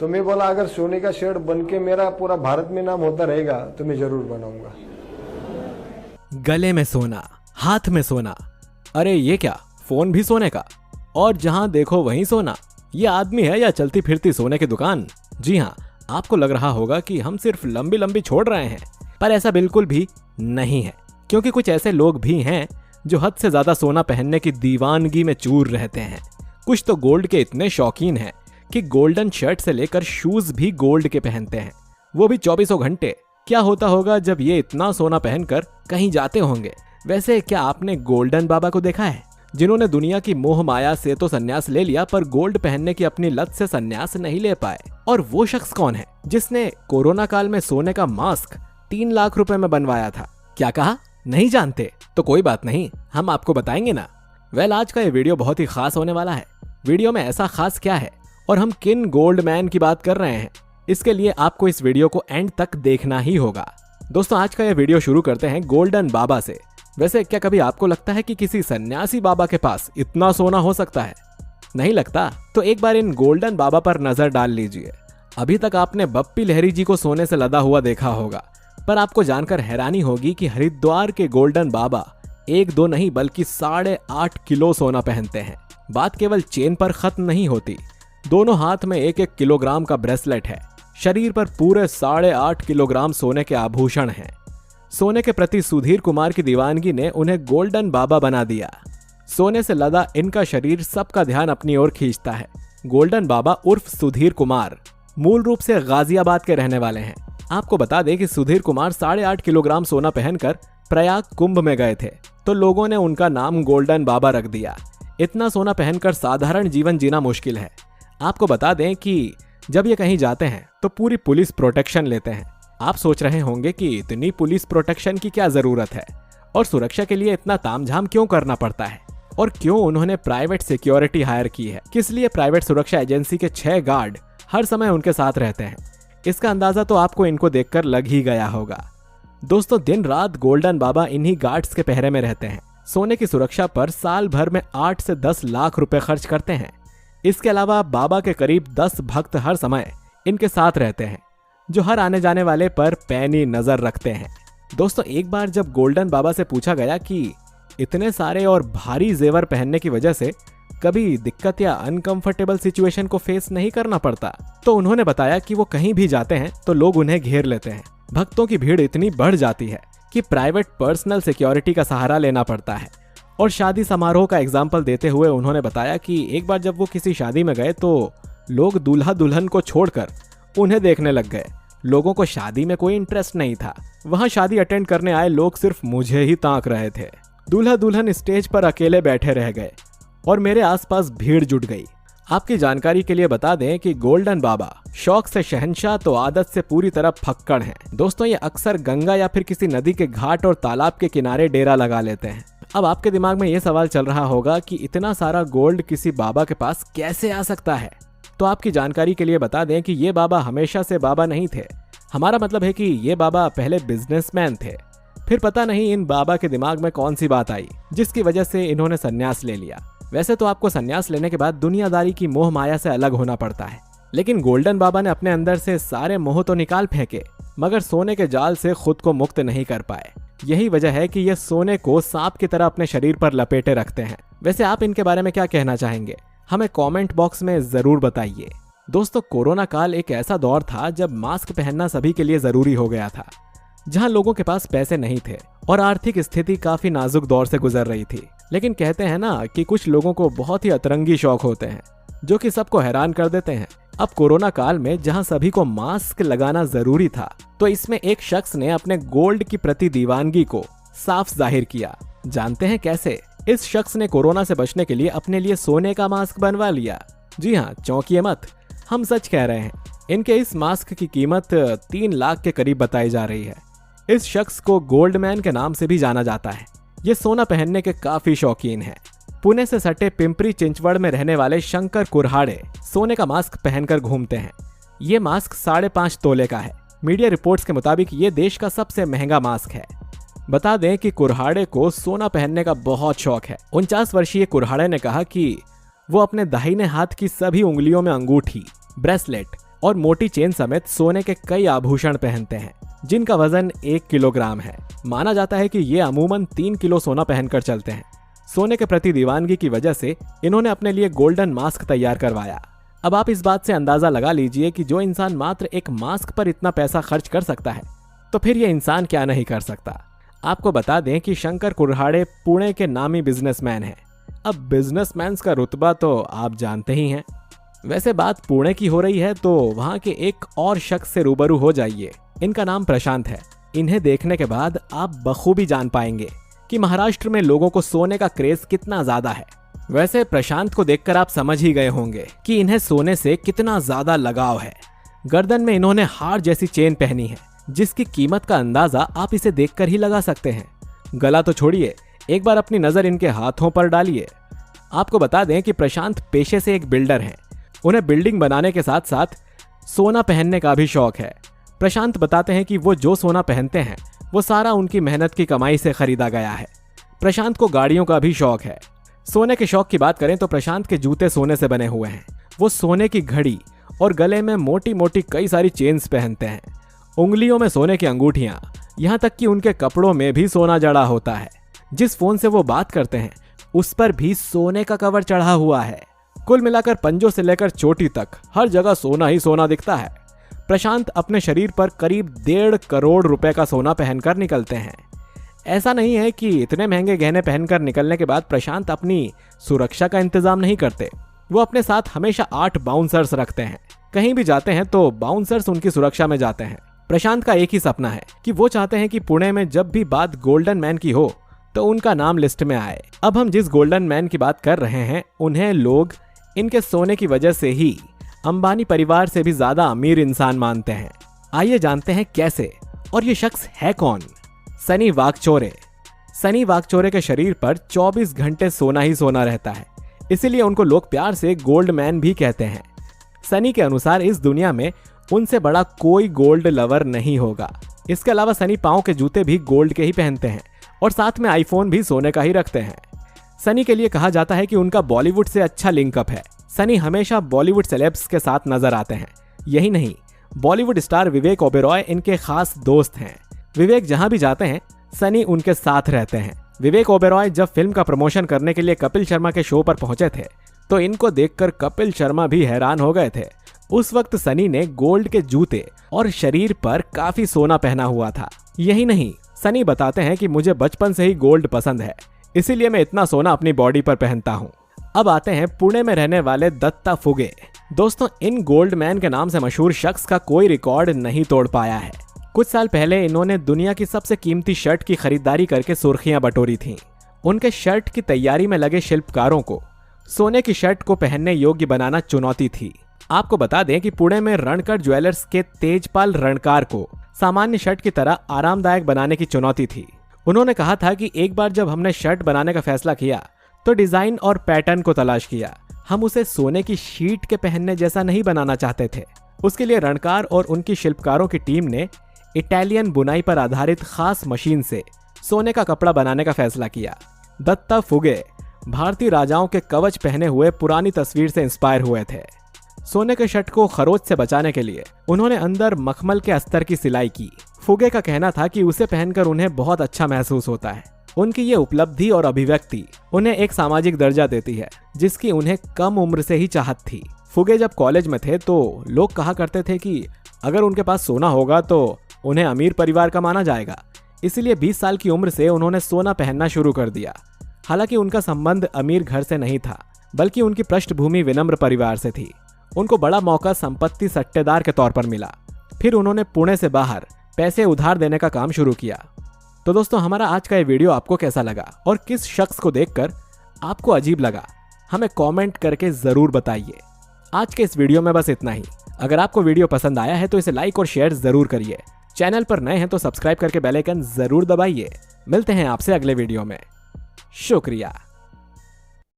तो मैं बोला अगर सोने का शेड बन के मेरा पूरा भारत में नाम होता रहेगा तो मैं जरूर बनाऊंगा। गले में सोना, हाथ में सोना, अरे ये क्या, फोन भी सोने का, और जहां देखो वहीं सोना। ये आदमी है या चलती फिरती सोने की दुकान? जी हाँ, आपको लग रहा होगा कि हम सिर्फ लंबी लंबी छोड़ रहे हैं, पर ऐसा बिल्कुल भी नहीं है, क्योंकि कुछ ऐसे लोग भी हैं जो हद से ज्यादा सोना पहनने की दीवानगी में चूर रहते हैं। कुछ तो गोल्ड के इतने शौकीन हैं कि गोल्डन शर्ट से लेकर शूज भी गोल्ड के पहनते हैं, वो भी 24 घंटे। क्या होता होगा जब ये इतना सोना पहनकर कहीं जाते होंगे। वैसे क्या आपने गोल्डन बाबा को देखा है, जिन्होंने दुनिया की मोह माया से तो संन्यास ले लिया पर गोल्ड पहनने की अपनी लत से संन्यास नहीं ले पाए? और वो शख्स कौन है जिसने कोरोना काल में सोने का मास्क 3 लाख रुपए में बनवाया था? क्या कहा, नहीं जानते? तो कोई बात नहीं, हम आपको बताएंगे ना। वेल, आज का ये वीडियो बहुत ही खास होने वाला है। वीडियो में ऐसा खास क्या है और हम किन गोल्ड मैन की बात कर रहे हैं, इसके लिए आपको इस वीडियो को एंड तक देखना ही होगा। दोस्तों, आज का ये वीडियो शुरू करते हैं गोल्डन बाबा से। वैसे क्या कभी आपको लगता है कि किसी सन्यासी बाबा के पास इतना सोना हो सकता है? नहीं लगता? तो एक बार इन गोल्डन बाबा पर नजर डाल लीजिए। अभी तक आपने बप्पी लहरी जी को सोने से लदा हुआ देखा होगा, पर आपको जानकर हैरानी होगी कि हरिद्वार के गोल्डन बाबा 1-2 नहीं बल्कि 8.5 किलो सोना पहनते हैं। बात केवल चेन पर खत्म नहीं होती, दोनों हाथ में 1-1 किलोग्राम का ब्रेसलेट है, शरीर पर पूरे 8.5 किलोग्राम सोने के आभूषण हैं। सोने के प्रति सुधीर कुमार की दीवानगी ने उन्हें गोल्डन बाबा बना दिया। सोने से लदा इनका शरीर सबका ध्यान अपनी ओर खींचता है। गोल्डन बाबा उर्फ सुधीर कुमार मूल रूप से गाजियाबाद के रहने वाले हैं। आपको बता दें कि सुधीर कुमार 8.5 किलोग्राम सोना पहनकर प्रयाग कुंभ में गए थे, तो लोगों ने उनका नाम गोल्डन बाबा रख दिया। इतना सोना पहनकर साधारण जीवन जीना मुश्किल है। आपको बता दें कि जब ये कहीं जाते हैं तो पूरी पुलिस प्रोटेक्शन लेते हैं। आप सोच रहे होंगे कि इतनी पुलिस प्रोटेक्शन की क्या जरूरत है और सुरक्षा के लिए इतना तामझाम क्यों करना पड़ता है, और क्यों उन्होंने प्राइवेट सिक्योरिटी हायर की है, किस लिए प्राइवेट सुरक्षा एजेंसी के 6 गार्ड हर समय उनके साथ रहते हैं। इसका अंदाजा तो आपको इनको देखकर लग ही गया होगा। दोस्तों, दिन रात गोल्डन बाबा इन्हीं गार्ड्स के पहरे में रहते हैं। सोने की सुरक्षा पर साल भर में 8 से 10 लाख रुपए खर्च करते हैं। इसके अलावा बाबा के करीब 10 भक्त हर समय इनके साथ रहते हैं, जो हर आने जाने वाले पर पैनी नजर रखते हैं। दोस्तों, एक बार जब गोल्डन बाबा से पूछा गया कि इतने सारे और भारी जेवर पहनने की वजह से कभी दिक्कत या अनकंफर्टेबल सिचुएशन को फेस नहीं करना पड़ता, तो उन्होंने बताया कि वो कहीं भी जाते हैं तो लोग उन्हें घेर लेते हैं। भक्तों की भीड़ इतनी बढ़ जाती है कि प्राइवेट पर्सनल सिक्योरिटी का सहारा लेना पड़ता है। और शादी समारोह का एग्जाम्पल देते हुए उन्होंने बताया कि एक बार जब वो किसी शादी में गए तो लोग दूल्हा दुल्हन को छोड़कर उन्हें देखने लग गए। लोगों को शादी में कोई इंटरेस्ट नहीं था। वहां शादी अटेंड करने आए लोग सिर्फ मुझे ही ताक रहे थे। दूल्हा दुल्हन स्टेज पर अकेले बैठे रह गए और मेरे आसपास भीड़ जुट गई। आपकी जानकारी के लिए बता दें कि गोल्डन बाबा शौक से शहंशाह तो आदत से पूरी तरह फक्कड़ हैं। दोस्तों, ये अक्सर गंगा या फिर किसी नदी के घाट और तालाब के किनारे डेरा लगा लेते हैं। अब आपके दिमाग में ये सवाल चल रहा होगा कि इतना सारा गोल्ड किसी बाबा के पास कैसे आ सकता है? तो आपकी जानकारी के लिए बता दें कि ये बाबा हमेशा से बाबा नहीं थे। हमारा मतलब है कि ये बाबा पहले बिजनेसमैन थे। फिर पता नहीं इन बाबा के दिमाग में कौन सी बात आई जिसकी वजह से इन्होंने संन्यास ले लिया। वैसे तो आपको संन्यास लेने के बाद दुनियादारी की मोह माया से अलग होना पड़ता है, लेकिन गोल्डन बाबा ने अपने अंदर से सारे मोह तो निकाल फेंके, मगर सोने के जाल से खुद को मुक्त नहीं कर पाए। यही वजह है कि ये सोने को सांप की तरह अपने शरीर पर लपेटे रखते हैं। वैसे आप इनके बारे में क्या कहना चाहेंगे, हमें कमेंट बॉक्स में जरूर बताइए। दोस्तों, कोरोना काल एक ऐसा दौर था जब मास्क पहनना सभी के लिए जरूरी हो गया था, जहां लोगों के पास पैसे नहीं थे और आर्थिक स्थिति काफी नाजुक दौर से गुजर रही थी। लेकिन कहते हैं ना कि कुछ लोगों को बहुत ही अतरंगी शौक होते हैं जो कि सबको हैरान कर देते हैं। अब कोरोना काल में जहां सभी को मास्क लगाना जरूरी था, तो इसमें एक शख्स ने अपने गोल्ड की प्रति दीवानगी को साफ जाहिर किया। जानते हैं कैसे? इस शख्स ने कोरोना से बचने के लिए अपने लिए सोने का मास्क बनवा लिया। जी हाँ, चौंकिए मत, हम सच कह रहे हैं। इनके इस मास्क की कीमत 3 लाख के करीब बताई जा रही है। इस शख्स को गोल्ड मैन के नाम से भी जाना जाता है। ये सोना पहनने के काफी शौकीन हैं। पुणे से सटे पिंपरी चिंचवड़ में रहने वाले शंकर कुरहाड़े सोने का मास्क पहनकर घूमते हैं। ये मास्क 5.5 तोले का है। मीडिया रिपोर्ट्स के मुताबिक ये देश का सबसे महंगा मास्क है। बता दें कि कुरहाड़े को सोना पहनने का बहुत शौक है। 49 वर्षीय कुरहाड़े ने कहा कि वो अपने दाहिने हाथ की सभी उंगलियों में अंगूठी, ब्रेसलेट और मोटी चेन समेत सोने के कई आभूषण पहनते हैं जिनका वजन 1 किलोग्राम है। माना जाता है कि ये अमूमन 3 किलो सोना पहनकर चलते हैं। सोने के प्रति दीवानगी की वजह से इन्होंने अपने लिए गोल्डन मास्क तैयार करवाया। अब आप इस बात से अंदाजा लगा लीजिए कि जो इंसान मात्र एक मास्क पर इतना पैसा खर्च कर सकता है तो फिर ये इंसान क्या नहीं कर सकता। आपको बता दें कि शंकर कुरहाड़े पुणे के नामी बिजनेसमैन हैं। अब बिजनेसमैन का रुतबा तो आप जानते ही हैं। वैसे बात पुणे की हो रही है तो वहां के एक और शख्स से रूबरू हो जाइए। इनका नाम प्रशांत है। इन्हें देखने के बाद आप बखूबी जान पाएंगे कि महाराष्ट्र में लोगों को सोने का क्रेज कितना ज्यादा है। वैसे प्रशांत को देखकर आप समझ ही गए होंगे कि इन्हें सोने से कितना ज्यादा लगाव है। गर्दन में इन्होंने हार जैसी चेन पहनी है जिसकी कीमत का अंदाजा आप इसे देखकर ही लगा सकते हैं। गला तो छोड़िए, एक बार अपनी नजर इनके हाथों पर डालिए। आपको बता दें कि प्रशांत पेशे से एक बिल्डर हैं। उन्हें बिल्डिंग बनाने के साथ साथ सोना पहनने का भी शौक है। प्रशांत बताते हैं कि वो जो सोना पहनते हैं वो सारा उनकी मेहनत की कमाई से खरीदा गया है। प्रशांत को गाड़ियों का भी शौक है। सोने के शौक की बात करें तो प्रशांत के जूते सोने से बने हुए हैं। वो सोने की घड़ी और गले में मोटी मोटी कई सारी चेन्स पहनते हैं। उंगलियों में सोने की अंगूठियां, यहाँ तक कि उनके कपड़ों में भी सोना जड़ा होता है। जिस फोन से वो बात करते हैं उस पर भी सोने का कवर चढ़ा हुआ है। कुल मिलाकर पंजों से लेकर चोटी तक हर जगह सोना ही सोना दिखता है। प्रशांत अपने शरीर पर करीब 1.5 करोड़ रुपए का सोना पहनकर निकलते हैं। ऐसा नहीं है कि इतने महंगे गहने पहनकर निकलने के बाद प्रशांत अपनी सुरक्षा का इंतजाम नहीं करते। वो अपने साथ हमेशा 8 बाउंसर्स रखते हैं। कहीं भी जाते हैं तो बाउंसर्स उनकी सुरक्षा में जाते हैं। प्रशांत का एक ही सपना है कि वो चाहते हैं कि पुणे में जब भी बात गोल्डन मैन की हो तो उनका नाम लिस्ट में आए। अब हम जिस गोल्डन मैन की बात कर रहे हैं उन्हें लोग इनके सोने की वजह से ही अंबानी परिवार से भी ज्यादा अमीर इंसान मानते हैं। आइए जानते हैं कैसे और ये शख्स है कौन। सनी वाकचोरे। सनी वाकचोरे के शरीर पर 24 घंटे सोना ही सोना रहता है, इसीलिए उनको लोग प्यार से गोल्ड मैन भी कहते हैं। सनी के अनुसार इस दुनिया में उनसे बड़ा कोई गोल्ड लवर नहीं होगा। इसके अलावा सनी पांव के जूते भी गोल्ड के ही पहनते हैं और साथ में आईफोन भी सोने का ही रखते हैं। सनी के लिए कहा जाता है कि उनका बॉलीवुड से अच्छा लिंकअप है। सनी हमेशा बॉलीवुड सेलेब्स के साथ नजर आते हैं। यही नहीं, बॉलीवुड स्टार विवेक ओबेरॉय इनके खास दोस्त हैं। विवेक जहां भी जाते हैं सनी उनके साथ रहते हैं। विवेक ओबेरॉय जब फिल्म का प्रमोशन करने के लिए कपिल शर्मा के शो पर पहुंचे थे तो इनको देखकर कपिल शर्मा भी हैरान हो गए थे। उस वक्त सनी ने गोल्ड के जूते और शरीर पर काफी सोना पहना हुआ था। यही नहीं, सनी बताते हैं कि मुझे बचपन से ही गोल्ड पसंद है, इसीलिए मैं इतना सोना अपनी बॉडी पर पहनता हूँ। अब आते हैं पुणे में रहने वाले दत्ता फुगे। दोस्तों, इन गोल्ड मैन के नाम से मशहूर शख्स का कोई रिकॉर्ड नहीं तोड़ पाया है। कुछ साल पहले इन्होंने दुनिया की सबसे कीमती शर्ट की खरीदारी करके सुर्खियां बटोरी थीं। उनके शर्ट की तैयारी में लगे शिल्पकारों को सोने की शर्ट को पहनने योग्य बनाना चुनौती थी। आपको बता दें कि पुणे में रणकर ज्वेलर्स के तेजपाल रणकार को सामान्य शर्ट की तरह आरामदायक बनाने की चुनौती थी। उन्होंने कहा था कि एक बार जब हमने शर्ट बनाने का फैसला किया तो डिजाइन और पैटर्न को तलाश किया। हम उसे सोने की शीट के पहनने जैसा नहीं बनाना चाहते थे। उसके लिए रणकार और उनकी शिल्पकारों की टीम ने इटालियन बुनाई पर आधारित खास मशीन से सोने का कपड़ा बनाने का फैसला किया। दत्ता फुगे भारतीय राजाओं के कवच पहने हुए पुरानी तस्वीर से इंस्पायर हुए थे। सोने के शर्ट को खरोच से बचाने के लिए उन्होंने अंदर मखमल के अस्तर की सिलाई की। फुगे का कहना था कि उसे पहनकर उन्हें बहुत अच्छा महसूस होता है। उनकी ये उपलब्धि और अभिव्यक्ति उन्हें एक सामाजिक दर्जा देती है जिसकी उन्हें कम उम्र से ही चाहत थी। फुगे जब कॉलेज में थे तो लोग कहा करते थे कि अगर उनके पास सोना होगा तो उन्हें अमीर परिवार का माना जाएगा। इसीलिए 20 साल की उम्र से उन्होंने सोना पहनना शुरू कर दिया। हालांकि उनका संबंध अमीर घर से नहीं था, बल्कि उनकी पृष्ठभूमि विनम्र परिवार से थी। उनको बड़ा मौका संपत्ति सट्टेदार के तौर पर मिला। फिर उन्होंने पुणे से बाहर पैसे उधार देने का काम शुरू किया। तो दोस्तों, हमारा आज का ये वीडियो आपको कैसा लगा और किस शख्स को देखकर आपको अजीब लगा, हमें कमेंट करके जरूर बताइए। आज के इस वीडियो में बस इतना ही। अगर आपको वीडियो पसंद आया है तो इसे लाइक और शेयर जरूर करिए। चैनल पर नए हैं तो सब्सक्राइब करके बेल आइकन जरूर दबाइए। मिलते हैं आपसे अगले वीडियो में। शुक्रिया।